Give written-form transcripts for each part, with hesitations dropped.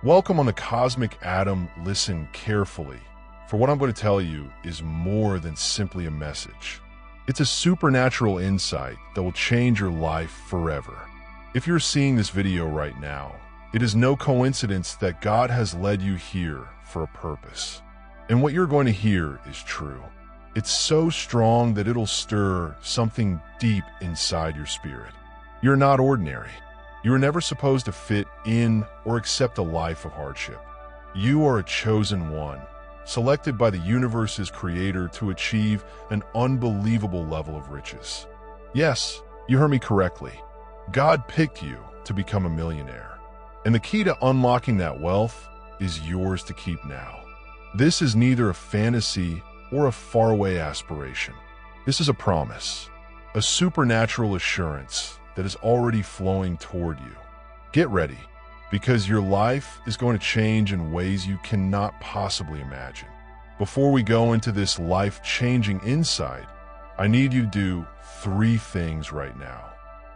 Welcome on the Cosmic Atom. Listen carefully, for what I'm going to tell you is more than simply a message. It's a supernatural insight that will change your life forever. If you're seeing this video right now, it is no coincidence that God has led you here for a purpose. And what you're going to hear is true. It's so strong that it'll stir something deep inside your spirit. You're not ordinary. You were never supposed to fit in or accept a life of hardship. You are a chosen one, selected by the universe's creator to achieve an unbelievable level of riches. Yes, you heard me correctly. God picked you to become a millionaire. And the key to unlocking that wealth is yours to keep now. This is neither a fantasy or a faraway aspiration. This is a promise, a supernatural assurance that is already flowing toward you. Get ready, because your life is going to change in ways you cannot possibly imagine. Before we go into this life-changing insight, I need you to do 3 things right now.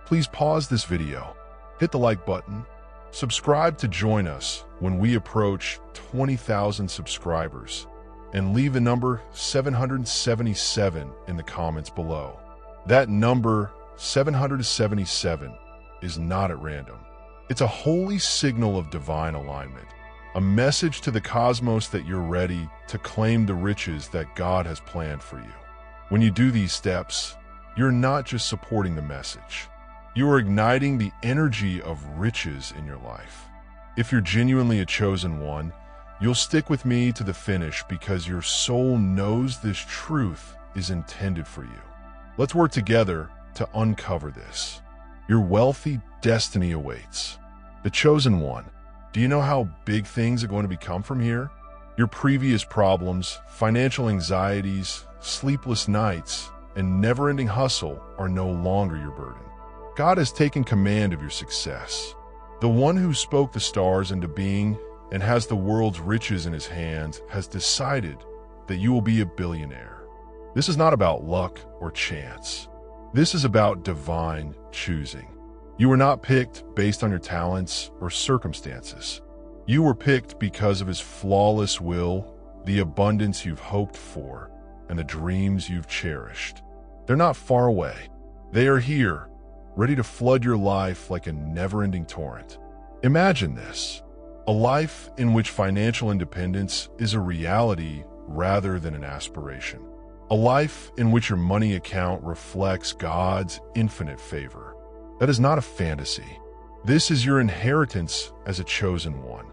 Please pause this video, hit the like button, subscribe to join us when we approach 20,000 subscribers, and leave the number 777 in the comments below. That number 777 is not at random. It's a holy signal of divine alignment, a message to the cosmos that you're ready to claim the riches that God has planned for you. When you do these steps, you're not just supporting the message. You are igniting the energy of riches in your life. If you're genuinely a chosen one, you'll stick with me to the finish because your soul knows this truth is intended for you. Let's work together to uncover this. Your wealthy destiny awaits. The chosen one. Do you know how big things are going to become from here? Your previous problems, financial anxieties, sleepless nights, and never-ending hustle are no longer your burden. God has taken command of your success. The one who spoke the stars into being and has the world's riches in his hands has decided that you will be a billionaire. This is not about luck or chance. This is about divine choosing. You were not picked based on your talents or circumstances. You were picked because of his flawless will, the abundance you've hoped for, and the dreams you've cherished. They're not far away. They are here, ready to flood your life like a never-ending torrent. Imagine this, a life in which financial independence is a reality rather than an aspiration. A life in which your money account reflects God's infinite favor. That is not a fantasy. This is your inheritance as a chosen one.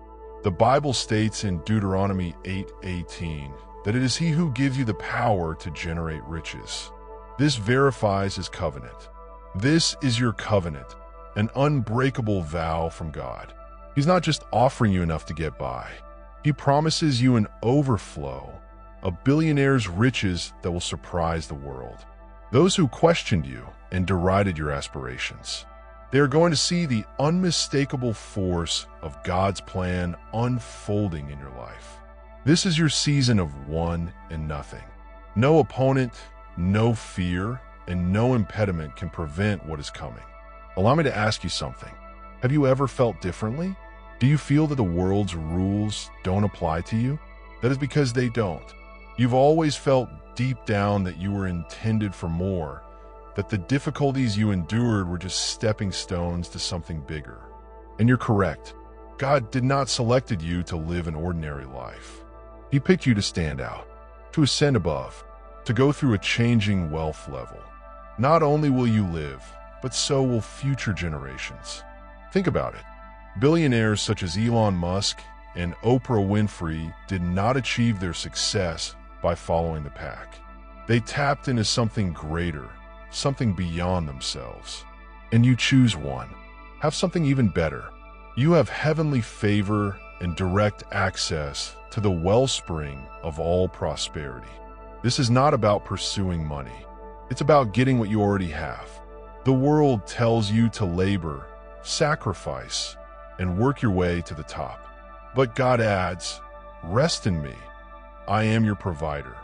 The Bible states in Deuteronomy 8:18 that it is he who gives you the power to generate riches. This verifies his covenant. This is your covenant, an unbreakable vow from God. He's not just offering you enough to get by. He promises you an overflow, a billionaire's riches that will surprise the world. Those who questioned you and derided your aspirations, they are going to see the unmistakable force of God's plan unfolding in your life. This is your season of 1 and nothing. No opponent, no fear, and no impediment can prevent what is coming. Allow me to ask you something. Have you ever felt differently? Do you feel that the world's rules don't apply to you? That is because they don't. You've always felt deep down that you were intended for more, that the difficulties you endured were just stepping stones to something bigger. And you're correct. God did not select you to live an ordinary life. He picked you to stand out, to ascend above, to go through a changing wealth level. Not only will you live, but so will future generations. Think about it. Billionaires such as Elon Musk and Oprah Winfrey did not achieve their success by following the pack. They tapped into something greater, something beyond themselves. And you choose one. Have something even better. You have heavenly favor and direct access to the wellspring of all prosperity. This is not about pursuing money. It's about getting what you already have. The world tells you to labor, sacrifice, and work your way to the top. But God adds, rest in me. I am your provider.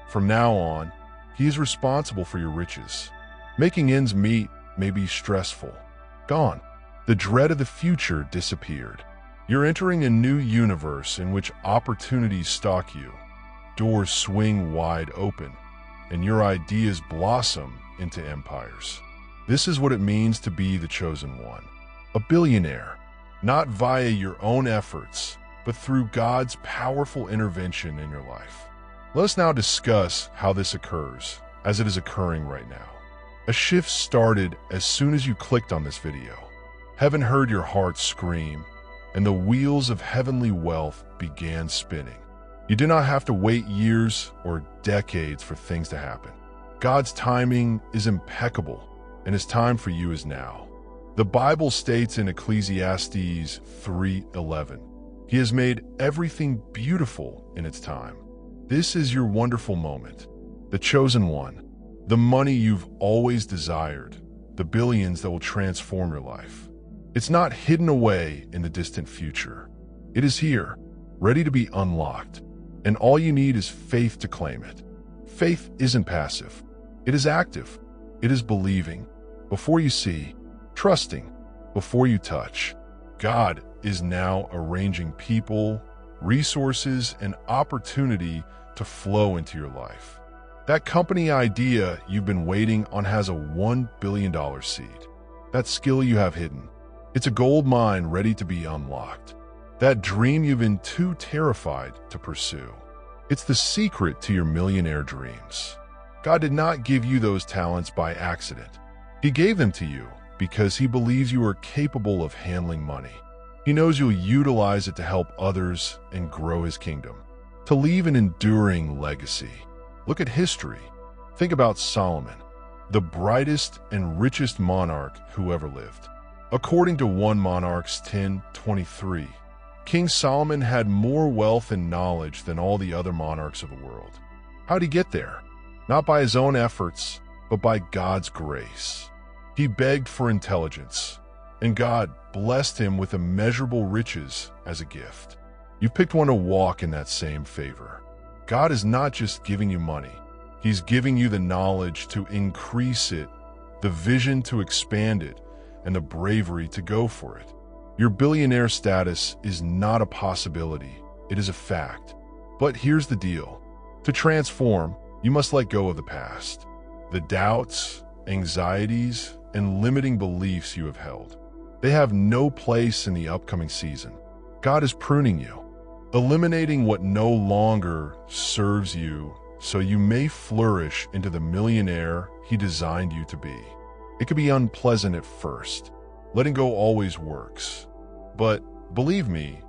From now on, he is responsible for your riches. Making ends meet may be stressful. Gone. The dread of the future disappeared. You're entering a new universe in which opportunities stalk you, doors swing wide open, and your ideas blossom into empires. This is what it means to be the chosen one, a billionaire, not via your own efforts, but through God's powerful intervention in your life. Let us now discuss how this occurs, as it is occurring right now. A shift started as soon as you clicked on this video. Heaven heard your heart scream, and the wheels of heavenly wealth began spinning. You did not have to wait years or decades for things to happen. God's timing is impeccable, and His time for you is now. The Bible states in Ecclesiastes 3:11, He has made everything beautiful in its time. This is your wonderful moment, the chosen one, the money you've always desired, the billions that will transform your life. It's not hidden away in the distant future. It is here, ready to be unlocked, and all you need is faith to claim it. Faith isn't passive. It is active. It is believing before you see, trusting before you touch. God is now arranging people, resources, and opportunity to flow into your life. That company idea you've been waiting on has a $1 billion seed. That skill you have hidden, it's a gold mine ready to be unlocked. That dream you've been too terrified to pursue, it's the secret to your millionaire dreams. God did not give you those talents by accident. He gave them to you because He believes you are capable of handling money. He knows you'll utilize it to help others and grow His kingdom, to leave an enduring legacy. Look at history. Think about Solomon, the brightest and richest monarch who ever lived. According to 1 Monarchs 10:23, King Solomon had more wealth and knowledge than all the other monarchs of the world. How'd he get there? Not by his own efforts, but by God's grace. He begged for intelligence, and God blessed him with immeasurable riches as a gift. You've picked one to walk in that same favor. God is not just giving you money. He's giving you the knowledge to increase it, the vision to expand it, and the bravery to go for it. Your billionaire status is not a possibility. It is a fact. But here's the deal. To transform, you must let go of the past, the doubts, anxieties, and limiting beliefs you have held. They have no place in the upcoming season. God is pruning you, eliminating what no longer serves you so you may flourish into the millionaire He designed you to be. It can be unpleasant at first. Letting go always works. But believe me,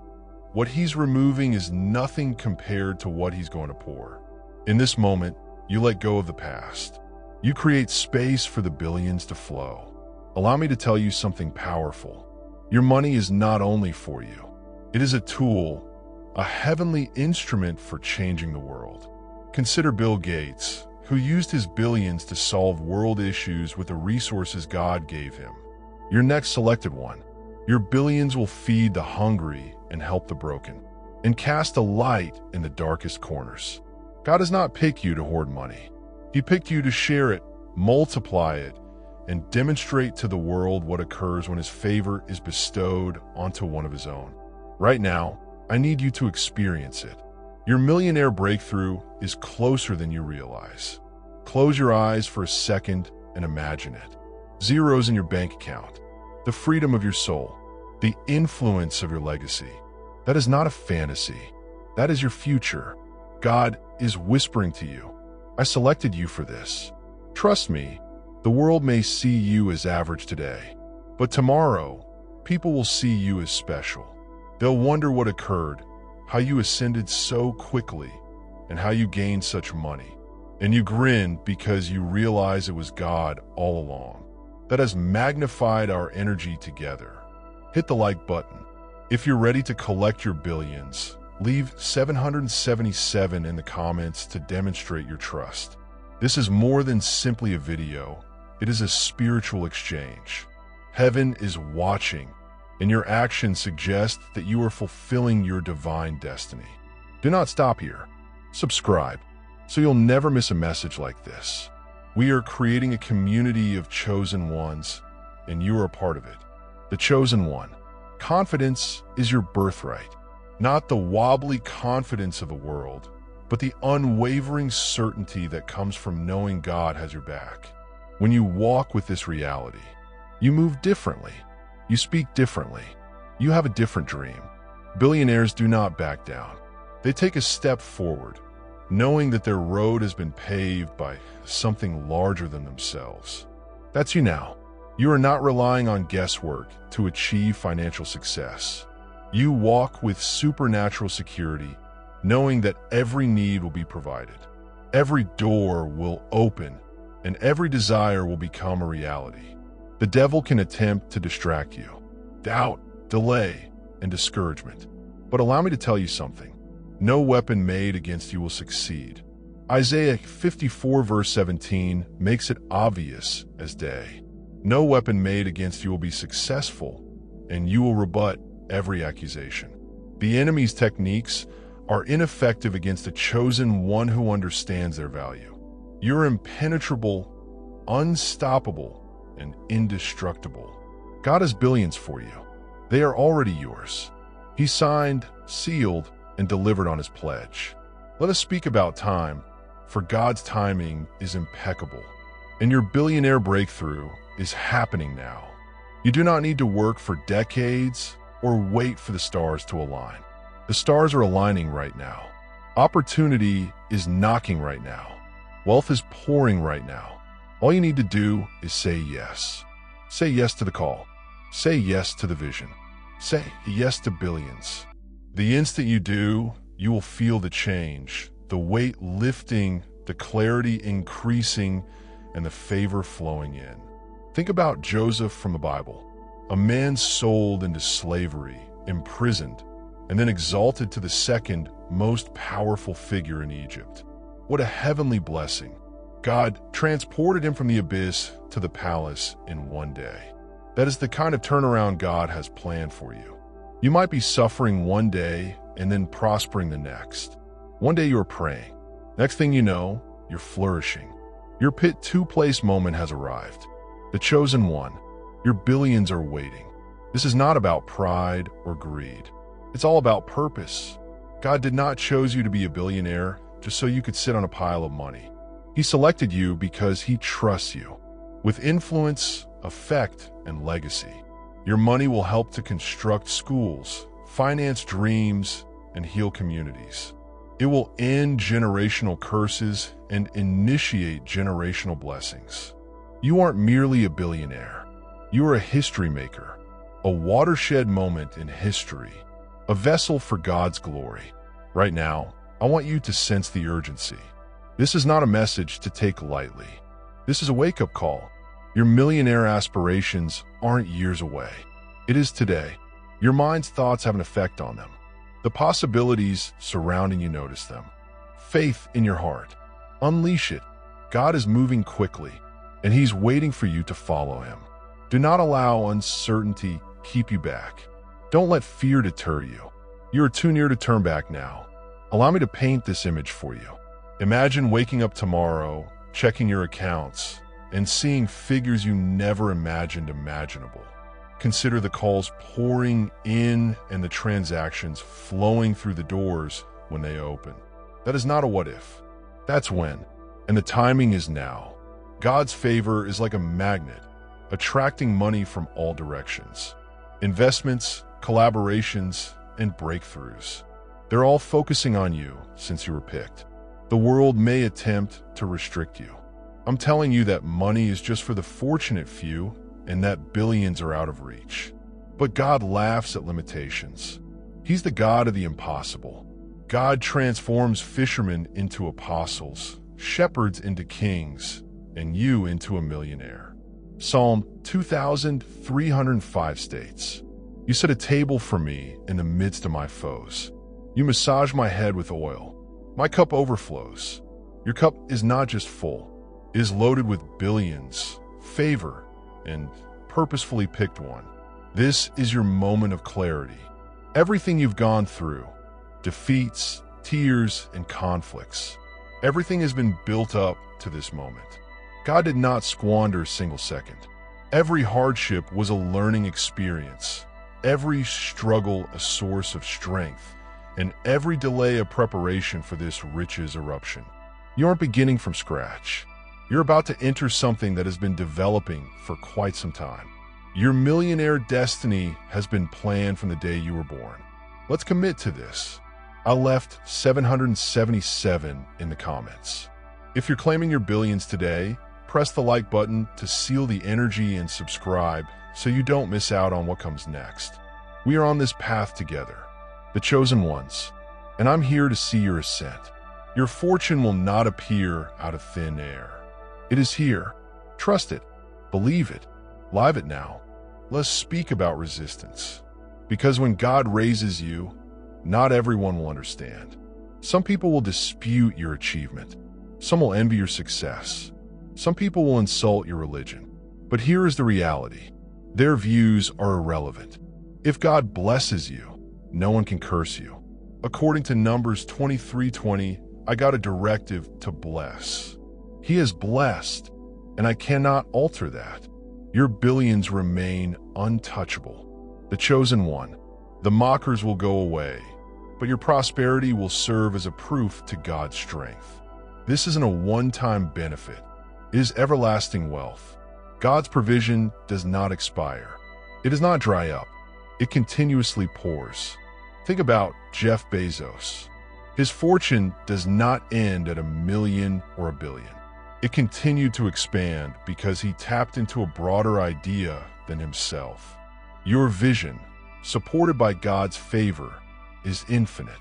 what He's removing is nothing compared to what He's going to pour. In this moment, you let go of the past. You create space for the billions to flow. Allow me to tell you something powerful. Your money is not only for you. It is a tool, a heavenly instrument for changing the world. Consider Bill Gates, who used his billions to solve world issues with the resources God gave him. Your next selected one. Your billions will feed the hungry and help the broken, and cast a light in the darkest corners. God does not pick you to hoard money. He picked you to share it, multiply it, and demonstrate to the world what occurs when His favor is bestowed onto one of His own. Right now, I need you to experience it. Your millionaire breakthrough is closer than you realize. Close your eyes for a second and imagine it. Zeros in your bank account, the freedom of your soul, the influence of your legacy. That is not a fantasy. That is your future. God is whispering to you, I selected you for this. Trust me, the world may see you as average today, but tomorrow, people will see you as special. They'll wonder what occurred, how you ascended so quickly, and how you gained such money. And you grin because you realize it was God all along. That has magnified our energy together. Hit the like button. If you're ready to collect your billions, leave 777 in the comments to demonstrate your trust. This is more than simply a video. It is a spiritual exchange. Heaven is watching, and your actions suggest that you are fulfilling your divine destiny. Do not stop here. Subscribe, so you'll never miss a message like this. We are creating a community of chosen ones, and you are a part of it. The chosen one, Confidence is your birthright, not the wobbly confidence of the world, but the unwavering certainty that comes from knowing God has your back. When you walk with this reality, you move differently, you speak differently, you have a different dream. Billionaires do not back down. They take a step forward, knowing that their road has been paved by something larger than themselves. That's you now. You are not relying on guesswork to achieve financial success. You walk with supernatural security, knowing that every need will be provided, every door will open, and every desire will become a reality. The devil can attempt to distract you, doubt, delay, and discouragement. But allow me to tell you something. No weapon made against you will succeed. Isaiah 54 verse 17 makes it obvious as day. No weapon made against you will be successful, and you will rebut every accusation. The enemy's techniques are ineffective against a chosen one who understands their value. You're impenetrable, unstoppable, and indestructible. God has billions for you. They are already yours. He signed, sealed, and delivered on his pledge. Let us speak about time, for God's timing is impeccable, and your billionaire breakthrough is happening now. You do not need to work for decades or wait for the stars to align. The stars are aligning right now. Opportunity is knocking right now. Wealth is pouring right now. All you need to do is say yes. Say yes to the call. Say yes to the vision. Say yes to billions. The instant you do, you will feel the change, the weight lifting, the clarity increasing, and the favor flowing in. Think about Joseph from the Bible, a man sold into slavery, imprisoned, and then exalted to the second most powerful figure in Egypt. What a heavenly blessing. God transported him from the abyss to the palace in one day. That is the kind of turnaround God has planned for you. You might be suffering one day and then prospering the next. One day you're praying. Next thing you know, you're flourishing. Your pit 2 place moment has arrived. The chosen one. Your billions are waiting. This is not about pride or greed. It's all about purpose. God did not choose you to be a billionaire just so you could sit on a pile of money. He selected you because he trusts you. With influence, effect, and legacy, your money will help to construct schools, finance dreams, and heal communities. It will end generational curses and initiate generational blessings. You aren't merely a billionaire. You are a history maker, a watershed moment in history, a vessel for God's glory. Right now, I want you to sense the urgency. This is not a message to take lightly. This is a wake-up call. Your millionaire aspirations aren't years away. It is today. Your mind's thoughts have an effect on them. The possibilities surrounding you notice them. Faith in your heart. Unleash it. God is moving quickly, and he's waiting for you to follow him. Do not allow uncertainty keep you back. Don't let fear deter you. You are too near to turn back now. Allow me to paint this image for you. Imagine waking up tomorrow, checking your accounts, and seeing figures you never imagined imaginable. Consider the calls pouring in and the transactions flowing through the doors when they open. That is not a what if. That's when. And the timing is now. God's favor is like a magnet, attracting money from all directions. Investments, collaborations, and breakthroughs. They're all focusing on you since you were picked. The world may attempt to restrict you. I'm telling you that money is just for the fortunate few and that billions are out of reach. But God laughs at limitations. He's the God of the impossible. God transforms fishermen into apostles, shepherds into kings, and you into a millionaire. Psalm 2305 states, "You set a table for me in the midst of my foes. You massage my head with oil. My cup overflows." Your cup is not just full. It is loaded with billions, favor, and purposefully picked one. This is your moment of clarity. Everything you've gone through, defeats, tears, and conflicts, everything has been built up to this moment. God did not squander a single second. Every hardship was a learning experience. every struggle a source of strength, and every delay a preparation for this riches eruption. You aren't beginning from scratch. You're about to enter something that has been developing for quite some time. Your millionaire destiny has been planned from the day you were born. Let's commit to this. I left 777 in the comments. If you're claiming your billions today, press the like button to seal the energy and subscribe so you don't miss out on what comes next. We are on this path together, the chosen ones, and I'm here to see your ascent. Your fortune will not appear out of thin air. It is here. Trust it. Believe it. Live it now. Let's speak about resistance. Because when God raises you, not everyone will understand. Some people will dispute your achievement. Some will envy your success. Some people will insult your religion. But here is the reality. Their views are irrelevant. If God blesses you, no one can curse you. According to Numbers 23:20, I got a directive to bless. He is blessed, and I cannot alter that. Your billions remain untouchable. The chosen one, the mockers will go away, but your prosperity will serve as a proof to God's strength. This isn't a one-time benefit. It is everlasting wealth. God's provision does not expire. It does not dry up. It continuously pours. Think about Jeff Bezos. His fortune does not end at 1 million or 1 billion. It continued to expand because he tapped into a broader idea than himself. Your vision, supported by God's favor, is infinite.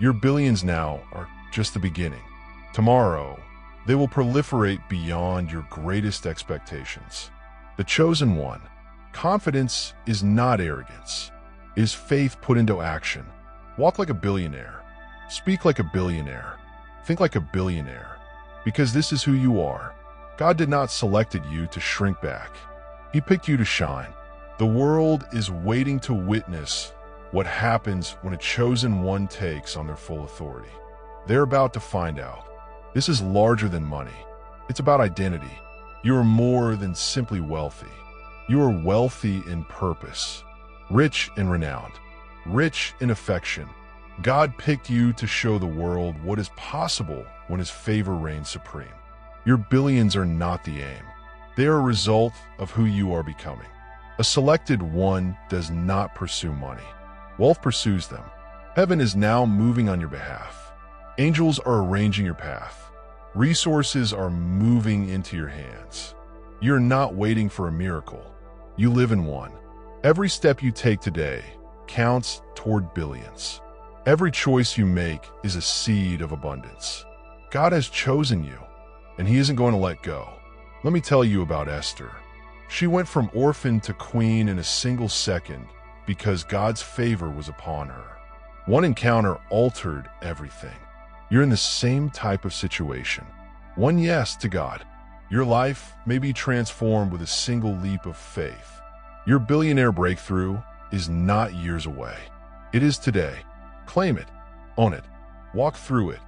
Your billions now are just the beginning. Tomorrow, they will proliferate beyond your greatest expectations. The chosen one, confidence is not arrogance. It is faith put into action. Walk like a billionaire. Speak like a billionaire. Think like a billionaire. Because this is who you are. God did not select you to shrink back. He picked you to shine. The world is waiting to witness what happens when a chosen one takes on their full authority. They're about to find out. This is larger than money. It's about identity. You are more than simply wealthy. You are wealthy in purpose, rich in renown, rich in affection. God picked you to show the world what is possible when His favor reigns supreme. Your billions are not the aim. They are a result of who you are becoming. A selected one does not pursue money. Wealth pursues them. Heaven is now moving on your behalf. Angels are arranging your path. Resources are moving into your hands. You're not waiting for a miracle. You live in one. Every step you take today counts toward billions. Every choice you make is a seed of abundance. God has chosen you, and He isn't going to let go. Let me tell you about Esther. She went from orphan to queen in a single second because God's favor was upon her. One encounter altered everything. You're in the same type of situation. One yes to God. Your life may be transformed with a single leap of faith. Your billionaire breakthrough is not years away. It is today. Claim it, own it, walk through it.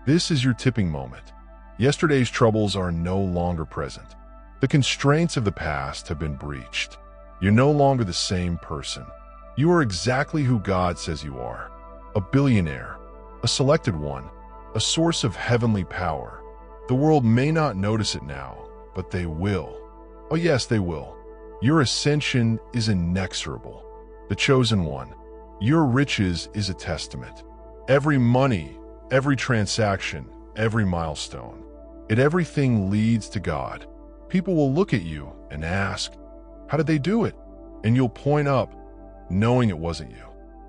This is your tipping moment. Yesterday's troubles are no longer present. The constraints of the past have been breached. You're no longer the same person. You are exactly who God says you are. A billionaire, a selected one, a source of heavenly power. The world may not notice it now, but they will. Oh yes, they will. Your ascension is inexorable. The chosen one. Your riches is a testament. Every money, every transaction, every milestone, everything leads to God. People will look at you and ask, how did they do it? And you'll point up, knowing it wasn't you.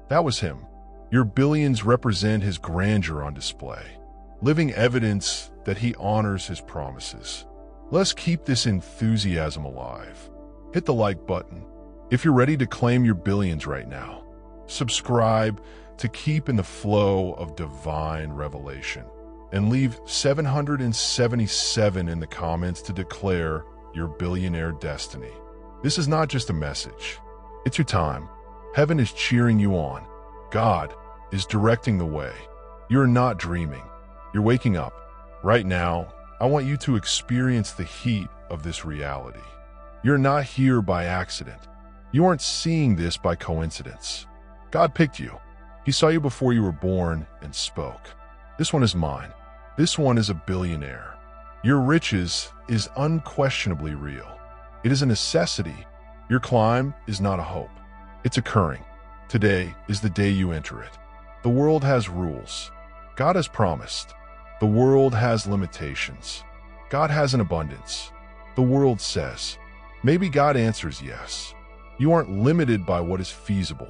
That was Him. Your billions represent His grandeur on display, living evidence that He honors His promises. Let's keep this enthusiasm alive. Hit the like button if you're ready to claim your billions right now. Subscribe to keep in the flow of divine revelation. And leave 777 in the comments to declare your billionaire destiny. This is not just a message. It's your time. Heaven is cheering you on. God is directing the way. You're not dreaming. You're waking up. Right now, I want you to experience the heat of this reality. You're not here by accident. You aren't seeing this by coincidence. God picked you. He saw you before you were born and spoke. This one is mine. This one is a billionaire. Your riches is unquestionably real. It is a necessity. Your climb is not a hope. It's occurring. Today is the day you enter it. The world has rules. God has promised. The world has limitations. God has an abundance. The world says. Maybe God answers yes. You aren't limited by what is feasible.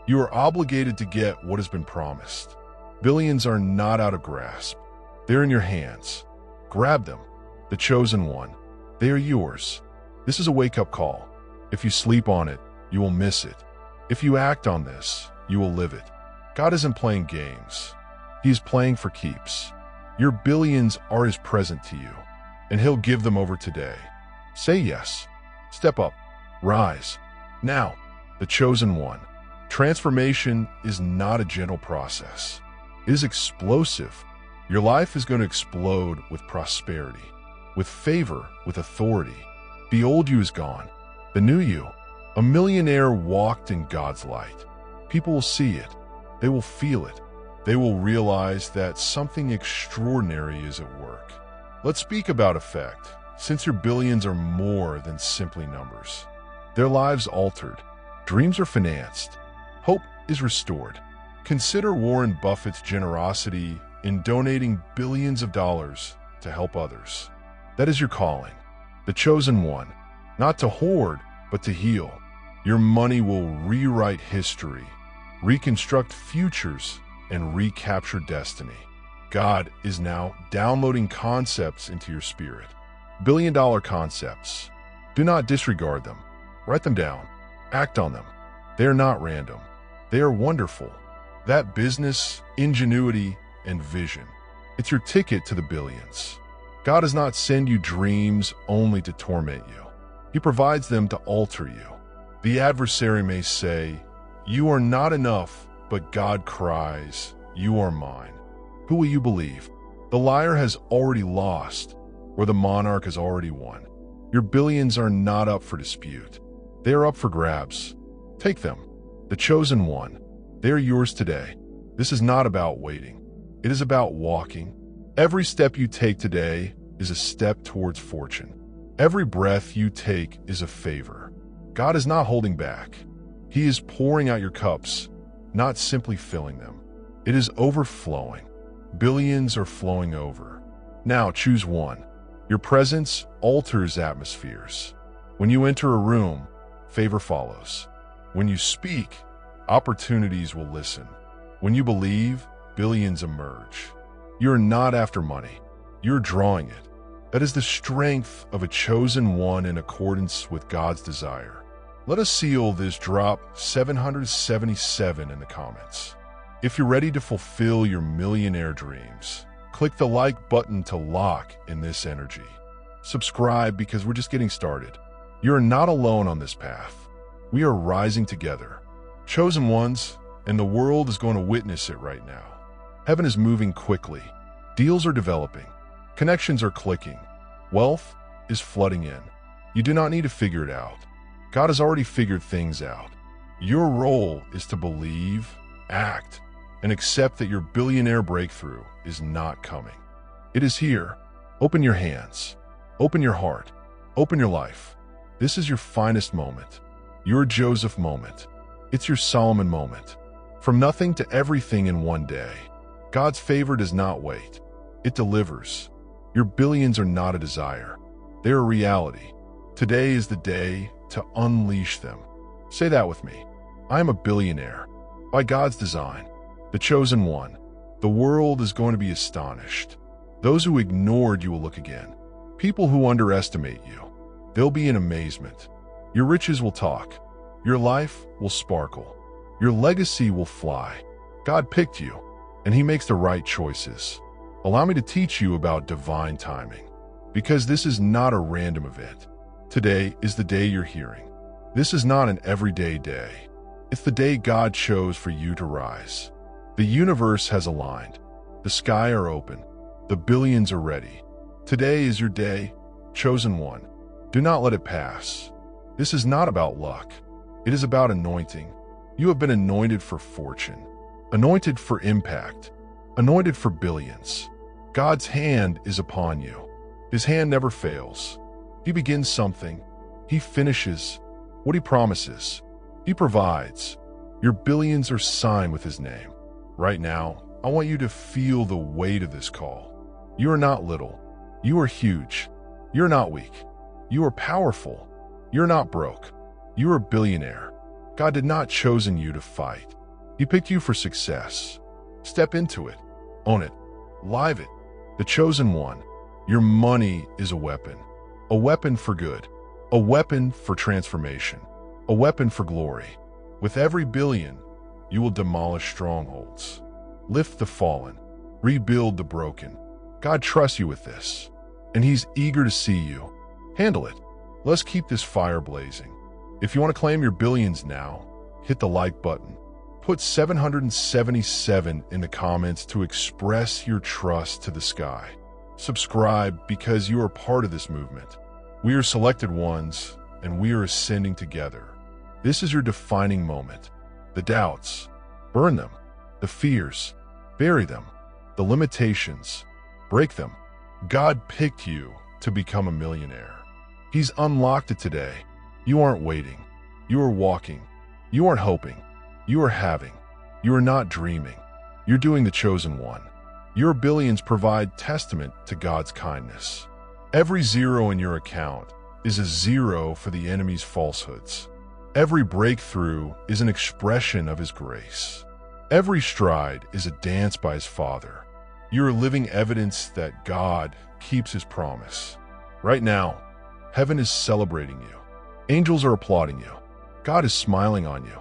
You are obligated to get what has been promised. Billions are not out of grasp. They're in your hands. Grab them. The chosen one. They are yours. This is a wake-up call. If you sleep on it, you will miss it. If you act on this, you will live it. God isn't playing games. He is playing for keeps. Your billions are his present to you, and he'll give them over today. Say yes. Step up. Rise. Now, the chosen one. Transformation is not a gentle process. It is explosive. Your life is going to explode with prosperity, with favor, with authority. The old you is gone. The new you, a millionaire, walked in God's light. People will see it. They will feel it. They will realize that something extraordinary is at work. Let's speak about effect, since your billions are more than simply numbers. Their lives altered. Dreams are financed. Hope is restored. Consider Warren Buffett's generosity in donating billions of dollars to help others. That is your calling, the chosen one, not to hoard, but to heal. Your money will rewrite history, reconstruct futures, and recapture destiny. God is now downloading concepts into your spirit. Billion-dollar concepts. Do not disregard them. Write them down. Act on them. They are not random. They are wonderful. That business, ingenuity, and vision. It's your ticket to the billions. God does not send you dreams only to torment you. He provides them to alter you. The adversary may say, "You are not enough," but God cries, "You are mine." Who will you believe? The liar has already lost, or the monarch has already won. Your billions are not up for dispute. They are up for grabs. Take them. The chosen one. They are yours today. This is not about waiting. It is about walking. Every step you take today is a step towards fortune. Every breath you take is a favor. God is not holding back. He is pouring out your cups, not simply filling them. It is overflowing. Billions are flowing over. Now choose one. Your presence alters atmospheres. When you enter a room, favor follows. When you speak, opportunities will listen. When you believe, billions emerge. You're not after money. You're drawing it. That is the strength of a chosen one in accordance with God's desire. Let us seal this drop 777 in the comments. If you're ready to fulfill your millionaire dreams, click the like button to lock in this energy. Subscribe because we're just getting started. You're not alone on this path. We are rising together. Chosen ones, and the world is going to witness it right now. Heaven is moving quickly. Deals are developing. Connections are clicking. Wealth is flooding in. You do not need to figure it out. God has already figured things out. Your role is to believe, act, and accept that your billionaire breakthrough is not coming. It is here. Open your hands. Open your heart. Open your life. This is your finest moment. Your Joseph moment. It's your Solomon moment. From nothing to everything in one day. God's favor does not wait. It delivers. Your billions are not a desire. They are a reality. Today is the day to unleash them. Say that with me. I am a billionaire. By God's design. The chosen one. The world is going to be astonished. Those who ignored you will look again. People who underestimate you. They'll be in amazement. Your riches will talk. Your life will sparkle. Your legacy will fly. God picked you, and he makes the right choices. Allow me to teach you about divine timing, because this is not a random event. Today is the day you're hearing. This is not an everyday day. It's the day God chose for you to rise. The universe has aligned. The sky are open. The billions are ready. Today is your day, chosen one. Do not let it pass. This is not about luck. It is about anointing. You have been anointed for fortune, anointed for impact, anointed for billions. God's hand is upon you. His hand never fails. He begins something. He finishes what he promises. He provides. Your billions are signed with his name. Right now, I want you to feel the weight of this call. You are not little. You are huge. You're not weak. You are powerful. You're not broke. You are a billionaire. God did not chosen you to fight. He picked you for success. Step into it. Own it. Live it. The chosen one. Your money is a weapon for good, a weapon for transformation, a weapon for glory. With every billion, you will demolish strongholds, lift the fallen, rebuild the broken. God trusts you with this, and he's eager to see you. Handle it. Let's keep this fire blazing. If you want to claim your billions now, hit the like button. Put 777 in the comments to express your trust to the sky. Subscribe because you are part of this movement. We are selected ones, and we are ascending together. This is your defining moment. The doubts, burn them. The fears, bury them. The limitations, break them. God picked you to become a millionaire. He's unlocked it today. You aren't waiting. You are walking. You aren't hoping. You are having. You are not dreaming. You're doing the chosen one. Your billions provide testament to God's kindness. Every zero in your account is a zero for the enemy's falsehoods. Every breakthrough is an expression of his grace. Every stride is a dance by his Father. You are living evidence that God keeps his promise. Right now, heaven is celebrating you. Angels are applauding you. God is smiling on you.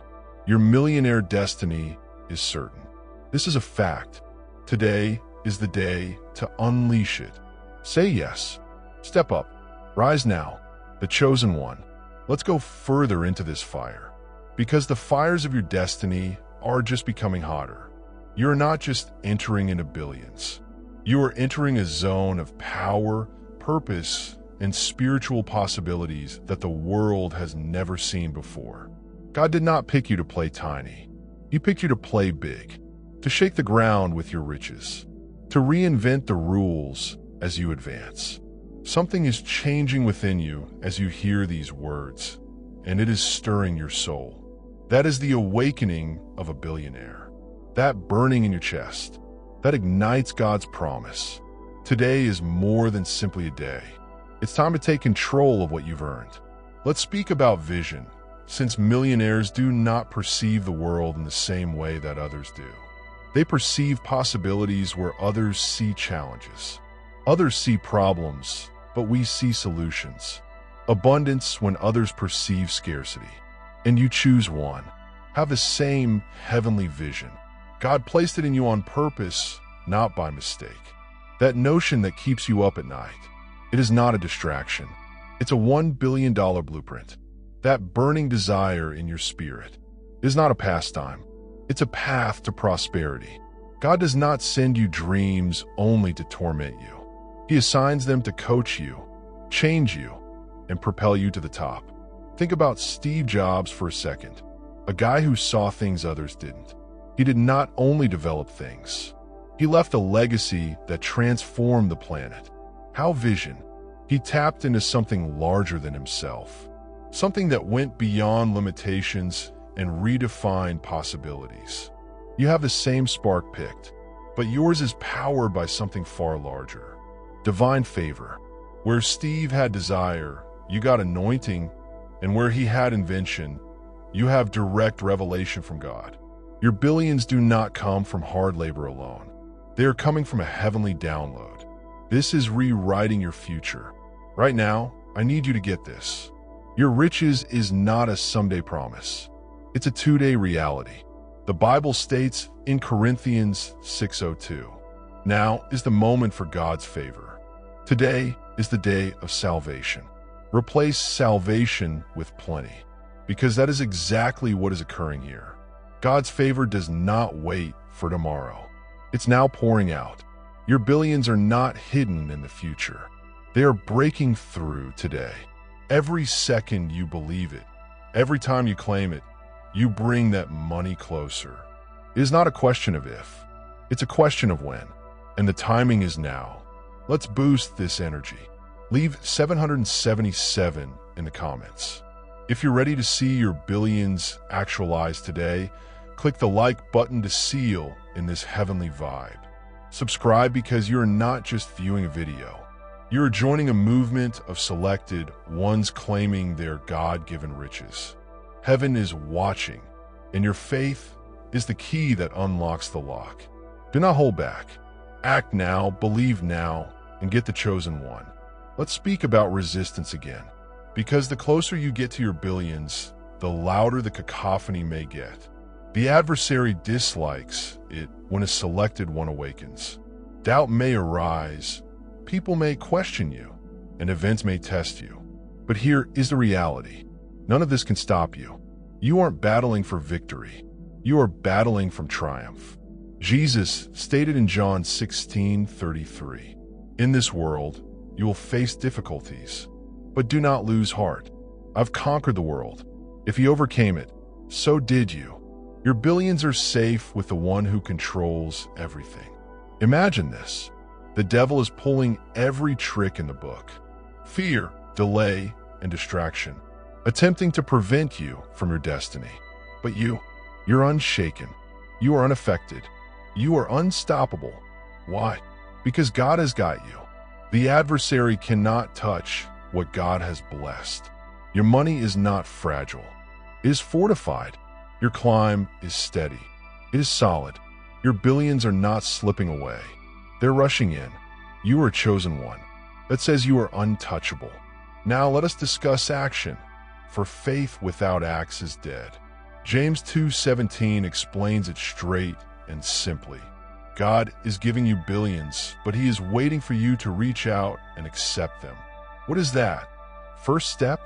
Your millionaire destiny is certain. This is a fact. Today is the day to unleash it. Say yes. Step up. Rise now. The chosen one. Let's go further into this fire. Because the fires of your destiny are just becoming hotter. You're not just entering into billions. You are entering a zone of power, purpose, and spiritual possibilities that the world has never seen before. God did not pick you to play tiny. He picked you to play big, to shake the ground with your riches, to reinvent the rules as you advance. Something is changing within you as you hear these words, and it is stirring your soul. That is the awakening of a billionaire. That burning in your chest, that ignites God's promise. Today is more than simply a day. It's time to take control of what you've earned. Let's speak about vision, since millionaires do not perceive the world in the same way that others do. They perceive possibilities where others see challenges. Others see problems, but we see solutions. Abundance when others perceive scarcity. And you choose one. Have the same heavenly vision. God placed it in you on purpose, not by mistake. That notion that keeps you up at night. It is not a distraction. It's a $1 billion blueprint. That burning desire in your spirit is not a pastime. It's a path to prosperity. God does not send you dreams only to torment you. He assigns them to coach you, change you, and propel you to the top. Think about Steve Jobs for a second, a guy who saw things others didn't. He did not only develop things. He left a legacy that transformed the planet. How vision? He tapped into something larger than himself, something that went beyond limitations and redefined possibilities. You have the same spark picked, but yours is powered by something far larger. Divine favor. Where Steve had desire, you got anointing, and where he had invention, you have direct revelation from God. Your billions do not come from hard labor alone. They are coming from a heavenly download. This is rewriting your future. Right now, I need you to get this. Your riches is not a someday promise. It's a today reality. The Bible states in Corinthians 6:02, now is the moment for God's favor. Today is the day of salvation. Replace salvation with plenty, because that is exactly what is occurring here. God's favor does not wait for tomorrow. It's now pouring out. Your billions are not hidden in the future. They are breaking through today. Every second you believe it, Every time you claim it, you bring that money closer. It is not a question of if, it's a question of when, and the timing is now. Let's boost this energy. Leave 777 in the comments. If you're ready to see your billions actualize today, click the like button to seal in this heavenly vibe. Subscribe because you're not just viewing a video. You're joining a movement of selected ones claiming their God-given riches. Heaven is watching, and your faith is the key that unlocks the lock. Do not hold back. Act now, believe now, and get the chosen one. Let's speak about resistance again, because the closer you get to your billions, the louder the cacophony may get. The adversary dislikes it when a selected one awakens. Doubt may arise, people may question you, and events may test you. But here is the reality. None of this can stop you. You aren't battling for victory. You are battling from triumph. Jesus stated in John 16:33, "In this world, you will face difficulties, but do not lose heart. I've conquered the world. If he overcame it, so did you." Your billions are safe with the one who controls everything. Imagine this. The devil is pulling every trick in the book. Fear, delay, and distraction, attempting to prevent you from your destiny. But you're unshaken. You are unaffected. You are unstoppable. Why? Because God has got you. The adversary cannot touch what God has blessed. Your money is not fragile. It is fortified. Your climb is steady. It is solid. Your billions are not slipping away. They're rushing in. You are a chosen one. That says you are untouchable. Now let us discuss action, for faith without acts is dead. James 2:17 explains it straight and simply. God is giving you billions, but he is waiting for you to reach out and accept them. What is that? First step?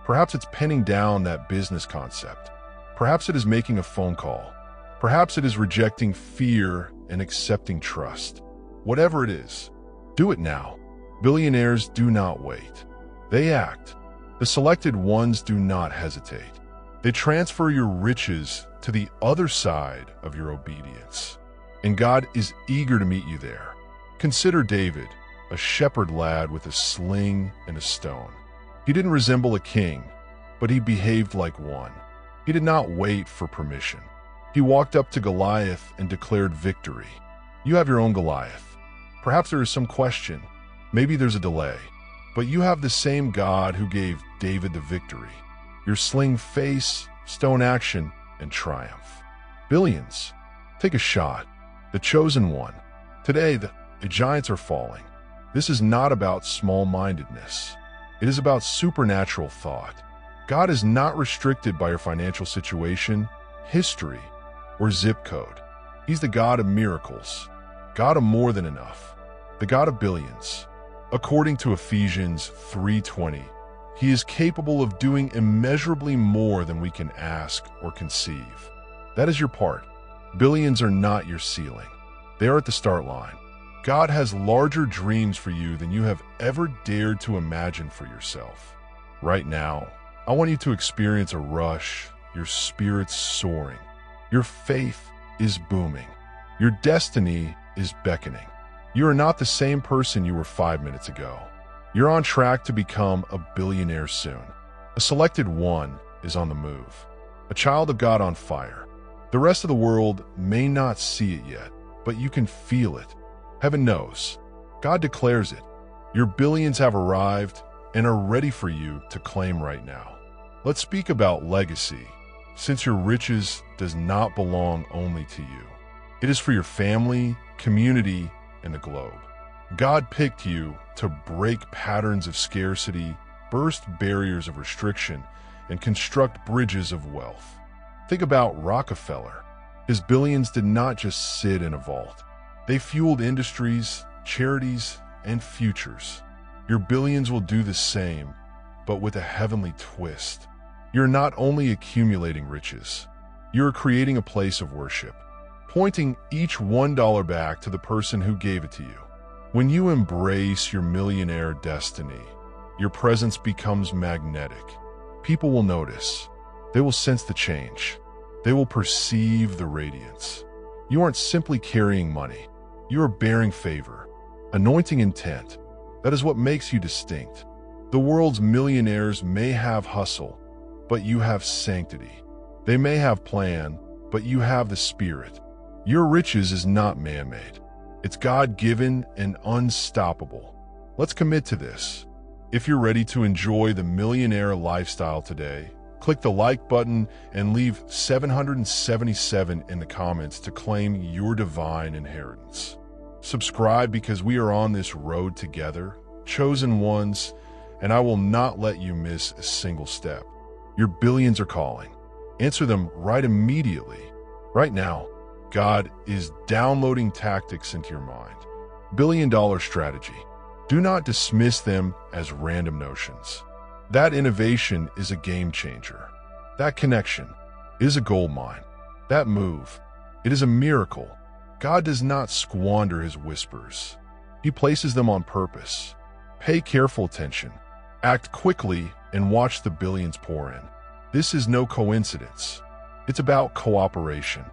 Perhaps it's penning down that business concept. Perhaps it is making a phone call. Perhaps it is rejecting fear and accepting trust. Whatever it is, do it now. Billionaires do not wait. They act. The selected ones do not hesitate. They transfer your riches to the other side of your obedience. And God is eager to meet you there. Consider David, a shepherd lad with a sling and a stone. He didn't resemble a king, but he behaved like one. He did not wait for permission. He walked up to Goliath and declared victory. You have your own Goliath. Perhaps there is some question. Maybe there's a delay. But you have the same God who gave David the victory. Your sling face, stone action, and triumph. Billions. Take a shot. The chosen one. Today, the giants are falling. This is not about small-mindedness. It is about supernatural thought. God is not restricted by your financial situation, history, or zip code. He's the God of miracles, God of more than enough, the God of billions. According to Ephesians 3:20, he is capable of doing immeasurably more than we can ask or conceive. That is your part. Billions are not your ceiling. They are at the start line. God has larger dreams for you than you have ever dared to imagine for yourself. Right now, I want you to experience a rush, your spirit's soaring. Your faith is booming. Your destiny is beckoning. You are not the same person you were 5 minutes ago. You're on track to become a billionaire soon. A selected one is on the move. A child of God on fire. The rest of the world may not see it yet, but you can feel it. Heaven knows. God declares it. Your billions have arrived and are ready for you to claim right now. Let's speak about legacy, since your riches does not belong only to you. It is for your family, community, and the globe. God picked you to break patterns of scarcity, burst barriers of restriction, and construct bridges of wealth. Think about Rockefeller. His billions did not just sit in a vault. They fueled industries, charities, and futures. Your billions will do the same, but with a heavenly twist. You're not only accumulating riches, you're creating a place of worship, pointing each $1 back to the person who gave it to you. When you embrace your millionaire destiny, your presence becomes magnetic. People will notice. They will sense the change. They will perceive the radiance. You aren't simply carrying money. You are bearing favor, anointing intent. That is what makes you distinct. The world's millionaires may have hustle, but you have sanctity. They may have plan, but you have the spirit. Your riches is not man-made. It's God-given and unstoppable. Let's commit to this. If you're ready to enjoy the millionaire lifestyle today, click the like button and leave 777 in the comments to claim your divine inheritance. Subscribe because we are on this road together, chosen ones, and I will not let you miss a single step. Your billions are calling. Answer them right immediately. Right now, God is downloading tactics into your mind. Billion-dollar strategy. Do not dismiss them as random notions. That innovation is a game changer. That connection is a gold mine. That move, it is a miracle. God does not squander his whispers. He places them on purpose. Pay careful attention. Act quickly and watch the billions pour in. This is no coincidence. It's about cooperation,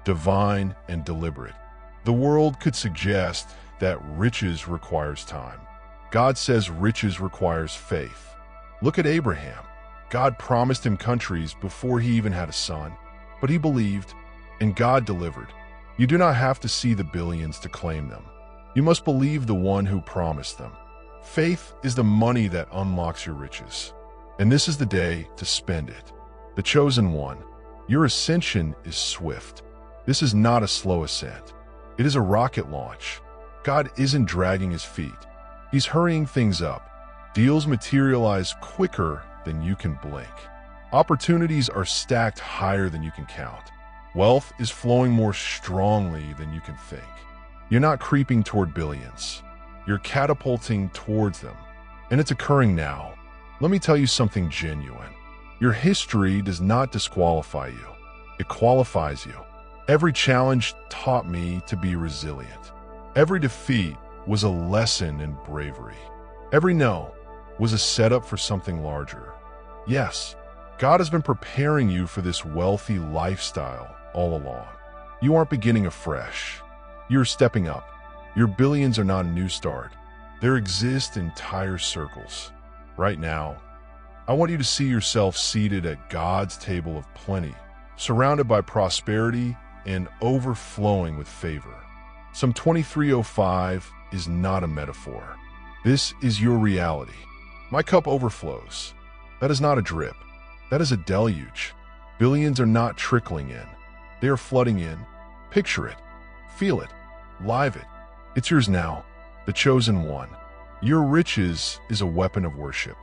divine and deliberate. The world could suggest that riches requires time. God says riches requires faith. Look at Abraham. God promised him countries before he even had a son, but he believed, and God delivered. You do not have to see the billions to claim them. You must believe the one who promised them. Faith is the money that unlocks your riches, and this is the day to spend it. The chosen one, your ascension is swift. This is not a slow ascent. It is a rocket launch. God isn't dragging his feet. He's hurrying things up. Deals materialize quicker than you can blink. Opportunities are stacked higher than you can count. Wealth is flowing more strongly than you can think. You're not creeping toward billions. You're catapulting towards them. And it's occurring now. Let me tell you something genuine. Your history does not disqualify you. It qualifies you. Every challenge taught me to be resilient. Every defeat was a lesson in bravery. Every no was a setup for something larger. Yes, God has been preparing you for this wealthy lifestyle all along. You aren't beginning afresh. You're stepping up. Your billions are not a new start. There exist entire circles. Right now, I want you to see yourself seated at God's table of plenty, surrounded by prosperity and overflowing with favor. Psalm 23:05 is not a metaphor. This is your reality. My cup overflows. That is not a drip. That is a deluge. Billions are not trickling in. They are flooding in. Picture it. Feel it. Live it. It's yours now. The chosen one. Your riches is a weapon of worship.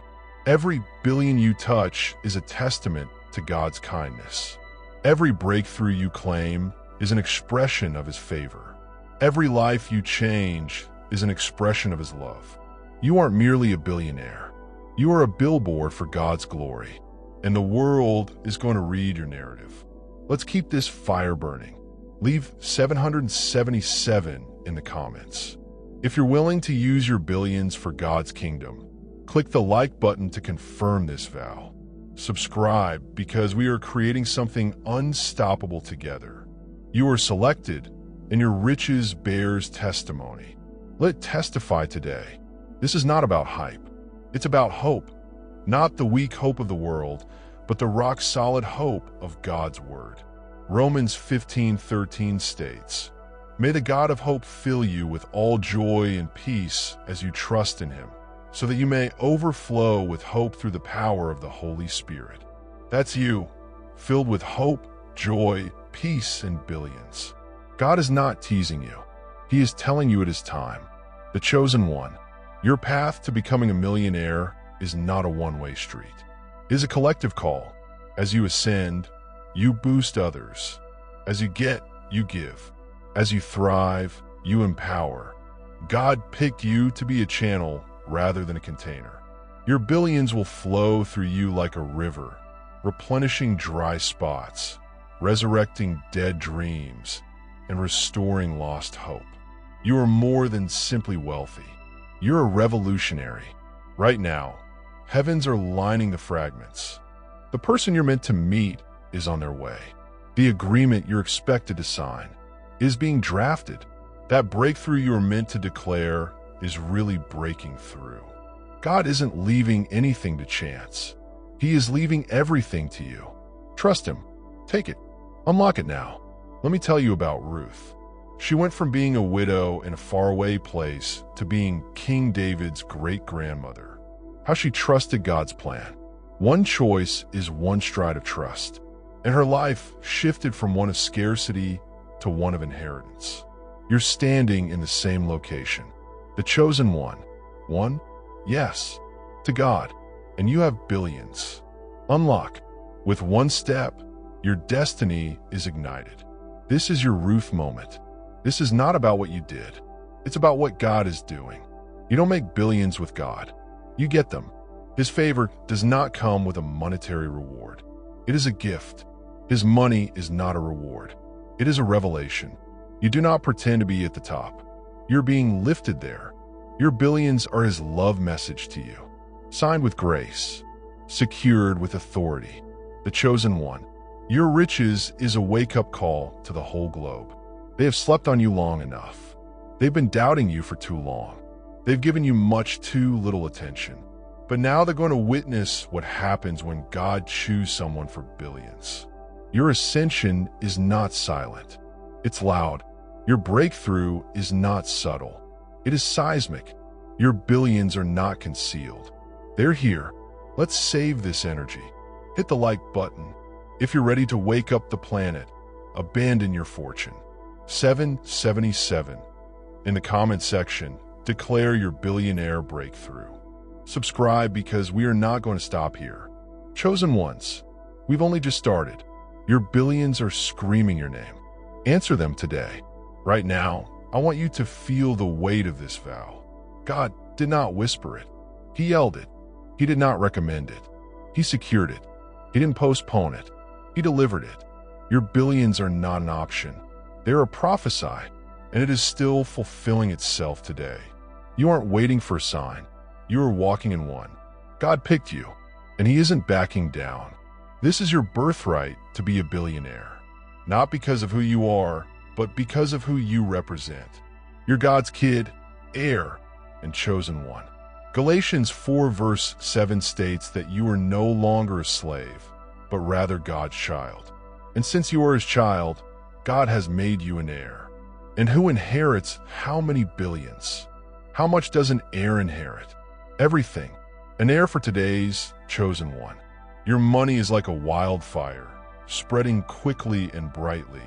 Every billion you touch is a testament to God's kindness. Every breakthrough you claim is an expression of his favor. Every life you change is an expression of his love. You aren't merely a billionaire. You are a billboard for God's glory, and the world is going to read your narrative. Let's keep this fire burning. Leave 777 in the comments. If you're willing to use your billions for God's kingdom, click the like button to confirm this vow. Subscribe because we are creating something unstoppable together. You are selected, and your riches bears testimony. Let it testify today. This is not about hype. It's about hope. Not the weak hope of the world, but the rock-solid hope of God's word. Romans 15:13 states, "May the God of hope fill you with all joy and peace as you trust in him, so that you may overflow with hope through the power of the Holy Spirit." That's you, filled with hope, joy, peace, and billions. God is not teasing you. He is telling you it is time. The chosen one. Your path to becoming a millionaire is not a one-way street. It is a collective call. As you ascend, you boost others. As you get, you give. As you thrive, you empower. God picked you to be a channel rather than a container. Your billions will flow through you like a river, replenishing dry spots, resurrecting dead dreams, and restoring lost hope. You are more than simply wealthy. You're a revolutionary. Right now, heavens are lining the fragments. The person you're meant to meet is on their way. The agreement you're expected to sign is being drafted. That breakthrough you are meant to declare is really breaking through. God isn't leaving anything to chance. He is leaving everything to you. Trust Him. Take it. Unlock it now. Let me tell you about Ruth. She went from being a widow in a faraway place to being King David's great-grandmother. How she trusted God's plan. One choice is one stride of trust, and her life shifted from one of scarcity to one of inheritance. You're standing in the same location. The chosen one. One? Yes. To God. And you have billions. Unlock. With one step, your destiny is ignited. This is your Ruth moment. This is not about what you did. It's about what God is doing. You don't make billions with God. You get them. His favor does not come with a monetary reward. It is a gift. His money is not a reward. It is a revelation. You do not pretend to be at the top. You're being lifted there. Your billions are His love message to you. Signed with grace. Secured with authority. The chosen one. Your riches is a wake-up call to the whole globe. They have slept on you long enough. They've been doubting you for too long. They've given you much too little attention. But now they're going to witness what happens when God chooses someone for billions. Your ascension is not silent. It's loud. Your breakthrough is not subtle. It is seismic. Your billions are not concealed. They're here. Let's save this energy. Hit the like button. If you're ready to wake up the planet, abandon your fortune. 777. In the comment section, declare your billionaire breakthrough. Subscribe because we are not going to stop here. Chosen ones, we've only just started. Your billions are screaming your name. Answer them today. Right now, I want you to feel the weight of this vow. God did not whisper it. He yelled it. He did not recommend it. He secured it. He didn't postpone it. He delivered it. Your billions are not an option. They are a prophesy, and it is still fulfilling itself today. You aren't waiting for a sign. You are walking in one. God picked you, and He isn't backing down. This is your birthright to be a billionaire, not because of who you are, but because of who you represent. You're God's kid, heir, and chosen one. Galatians 4 verse 7 states that you are no longer a slave, but rather God's child. And since you are His child, God has made you an heir. And who inherits how many billions? How much does an heir inherit? Everything. An heir for today's chosen one. Your money is like a wildfire, spreading quickly and brightly,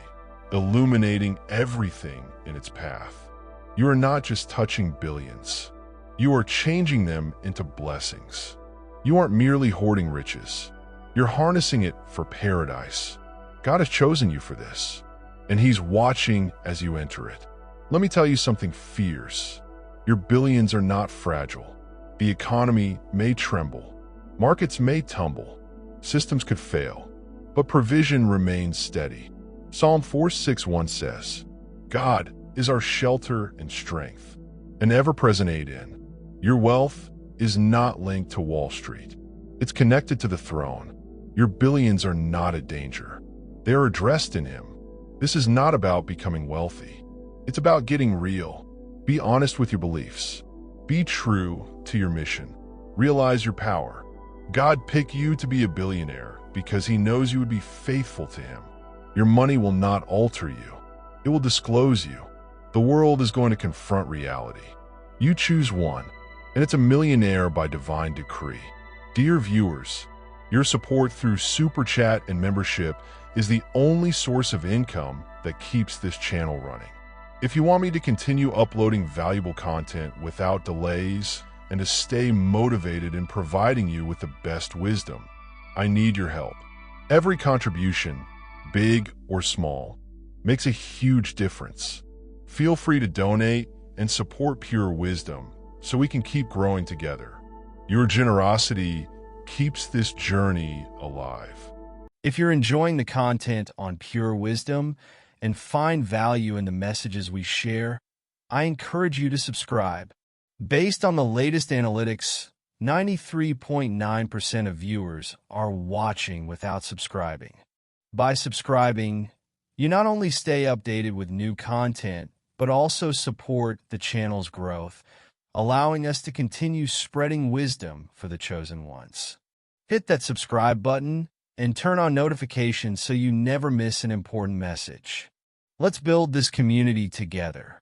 illuminating everything in its path. You are not just touching billions. You are changing them into blessings. You aren't merely hoarding riches. You're harnessing it for paradise. God has chosen you for this, and He's watching as you enter it. Let me tell you something fierce. Your billions are not fragile. The economy may tremble. Markets may tumble. Systems could fail. But provision remains steady. Psalm 4:6-1 says, God is our shelter and strength, an ever-present aid in. Your wealth is not linked to Wall Street. It's connected to the throne. Your billions are not a danger. They are addressed in Him. This is not about becoming wealthy. It's about getting real. Be honest with your beliefs. Be true to your mission. Realize your power. God picked you to be a billionaire because He knows you would be faithful to Him. Your money will not alter you. It will disclose you. The world is going to confront reality. You choose one, and it's a millionaire by divine decree. Dear viewers, your support through Super Chat and membership is the only source of income that keeps this channel running. If you want me to continue uploading valuable content without delays and to stay motivated in providing you with the best wisdom, I need your help. Every contribution, big or small, makes a huge difference. Feel free to donate and support Pure Wisdom so we can keep growing together. Your generosity keeps this journey alive. If you're enjoying the content on Pure Wisdom and find value in the messages we share, I encourage you to subscribe. Based on the latest analytics, 93.9% of viewers are watching without subscribing. By subscribing, you not only stay updated with new content, but also support the channel's growth, allowing us to continue spreading wisdom for the chosen ones. Hit that subscribe button and turn on notifications so you never miss an important message. Let's build this community together.